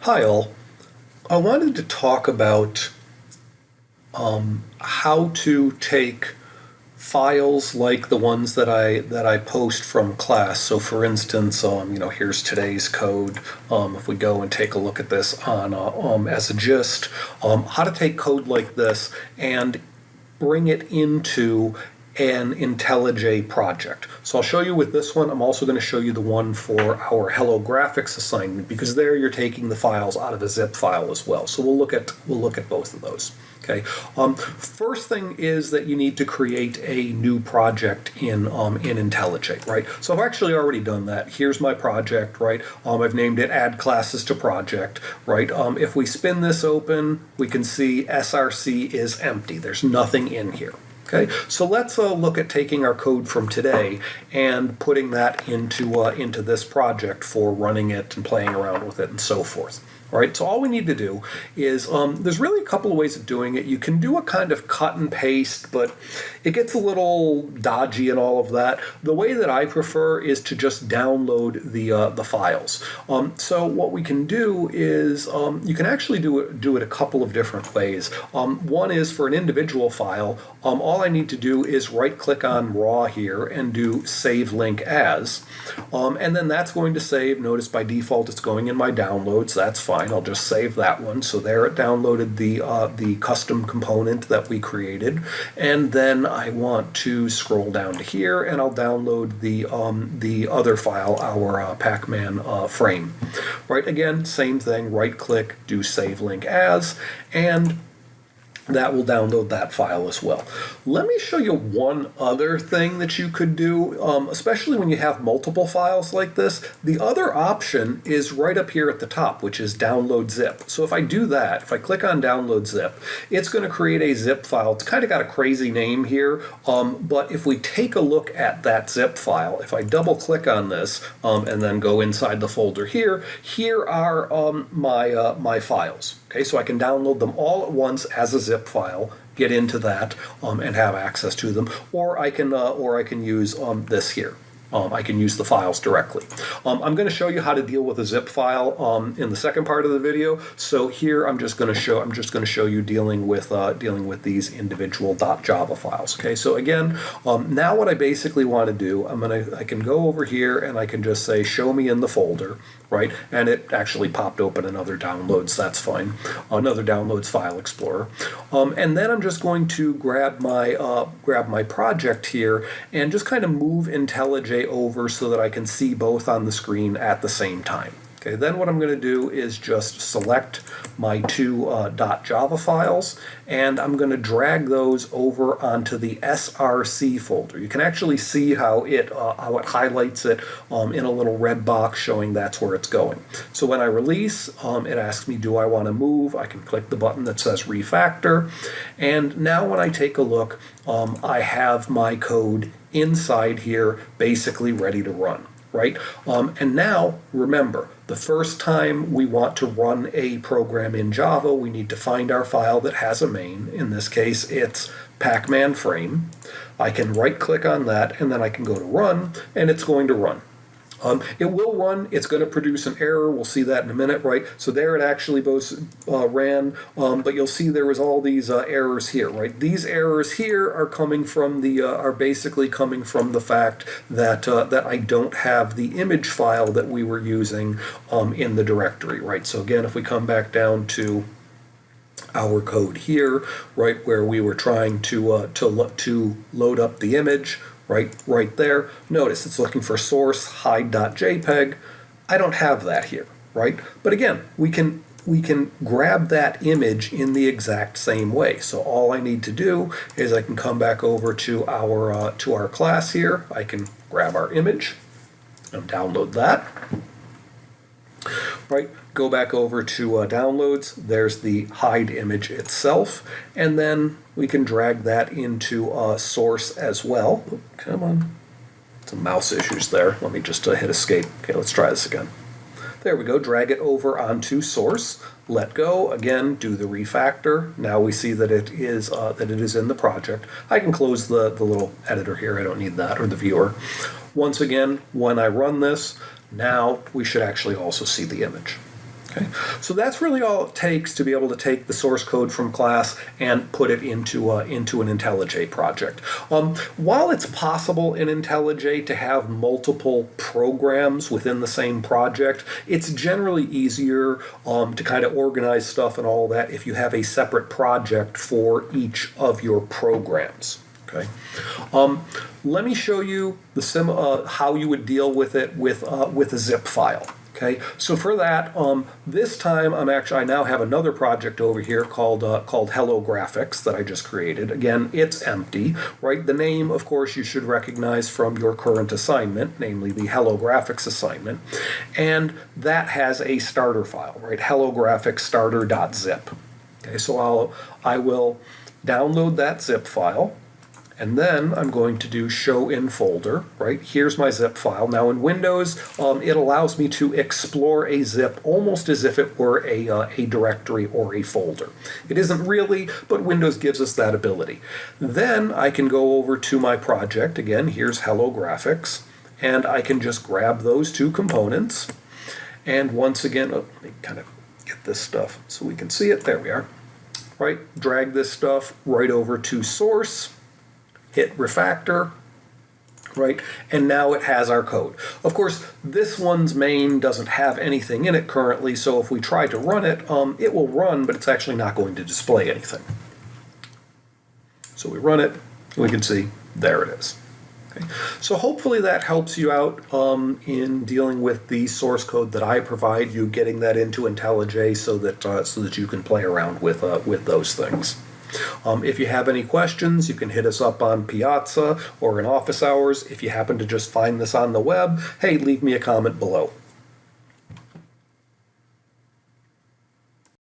Hi all. I wanted to talk about how to take files like the ones that I post from class. So, for instance, here's today's code. If we go and take a look at this on as a gist, how to take code like this and bring it into an IntelliJ project. So I'll show you with this one. I'm also going to show you the one for our Hello Graphics assignment, because there you're taking the files out of a zip file as well. So we'll look at both of those. Okay. First thing is that you need to create a new project in IntelliJ, right? So I've actually already done that. Here's my project, right? I've named it Add Classes to Project, right? If we spin this open, we can see SRC is empty. There's nothing in here. Okay, so let's look at taking our code from today and putting that into this project for running it and playing around with it and so forth. All right, so all we need to do is, there's really a couple of ways of doing it. You can do a kind of cut and paste, but it gets a little dodgy and all of that. The way that I prefer is to just download the files. So what we can do is, you can actually do it a couple of different ways. One is for an individual file. All I need to do is right-click on raw here and do save link as, and then that's going to save. Notice by default it's going in my downloads. That's fine. I'll just save that one. So there it downloaded the custom component that we created, and then I want to scroll down to here and I'll download the other file, our Pac-Man frame. Right, again, same thing. Right-click, do save link as, and that will download that file as well. Let me show you one other thing that you could do, especially when you have multiple files like this. The other option is right up here at the top, which is download zip. So if I do that, if I click on download zip, it's going to create a zip file. It's kind of got a crazy name here, but if we take a look at that zip file, if I double click on this and then go inside the folder here are my files. Okay, so I can download them all at once as a zip file, get into that, and have access to them, or I can use this here. I can use the files directly. I'm going to show you how to deal with a zip file in the second part of the video. So here I'm just going to show you dealing with these individual .java files. Okay, so again, now what I basically want to do, I can go over here and I can just say show me in the folder, right? And it actually popped open another downloads. That's fine. Another downloads file explorer, and then I'm just going to grab my project here and just kind of move IntelliJ over so that I can see both on the screen at the same time. Okay, then what I'm going to do is just select my two .java files, and I'm going to drag those over onto the SRC folder. You can actually see how it highlights it in a little red box showing that's where it's going. So when I release, it asks me, do I want to move? I can click the button that says refactor, and now when I take a look, I have my code inside here basically ready to run. Right? And now, remember, the first time we want to run a program in Java, we need to find our file that has a main. In this case, it's Pac-Man frame. I can right-click on that, and then I can go to run, and it's going to run. It will run. It's going to produce an error. We'll see that in a minute, right? So there it actually both ran, but you'll see there was all these errors here, right? These errors here are coming from are basically coming from the fact that that I don't have the image file that we were using in the directory, right? So again, if we come back down to our code here, right, where we were trying to load up the image. Right there. Notice it's looking for source hide.jpg. I don't have that here, right? But again, we can grab that image in the exact same way. So all I need to do is I can come back over to our class here. I can grab our image and download that. Right, go back over to downloads. There's the hide image itself, and then we can drag that into source as well. Come on, some mouse issues there. Let me just hit escape. Okay, let's try this again. There we go. Drag it over onto source. Let go again. Do the refactor. Now we see that it is in the project. I can close the little editor here. I don't need that, or the viewer. Once again, when I run this, now we should actually also see the image. Okay, so that's really all it takes to be able to take the source code from class and put it into an IntelliJ project. While it's possible in IntelliJ to have multiple programs within the same project, it's generally easier to kind of organize stuff and all that if you have a separate project for each of your programs. Okay. Let me show you how you would deal with it with a zip file. Okay, so for that, this time I now have another project over here called Hello Graphics that I just created. Again, it's empty, right? The name, of course, you should recognize from your current assignment, namely the Hello Graphics assignment, and that has a starter file, right? Hello Graphics starter.zip. Okay, so I will download that zip file. And then I'm going to do show in folder, right? Here's my zip file. Now in Windows, it allows me to explore a zip almost as if it were a directory or a folder. It isn't really, but Windows gives us that ability. Then I can go over to my project. Again, here's Hello Graphics. And I can just grab those two components. And once again, let me kind of get this stuff so we can see it. There we are. Right? Drag this stuff right over to source. Hit refactor, right? And now it has our code. Of course, this one's main doesn't have anything in it currently, so if we try to run it, it will run, but it's actually not going to display anything. So we run it, and we can see, there it is. Okay. So hopefully that helps you out in dealing with the source code that I provide you, getting that into IntelliJ so that you can play around with those things. If you have any questions, you can hit us up on Piazza or in office hours. If you happen to just find this on the web, hey, leave me a comment below.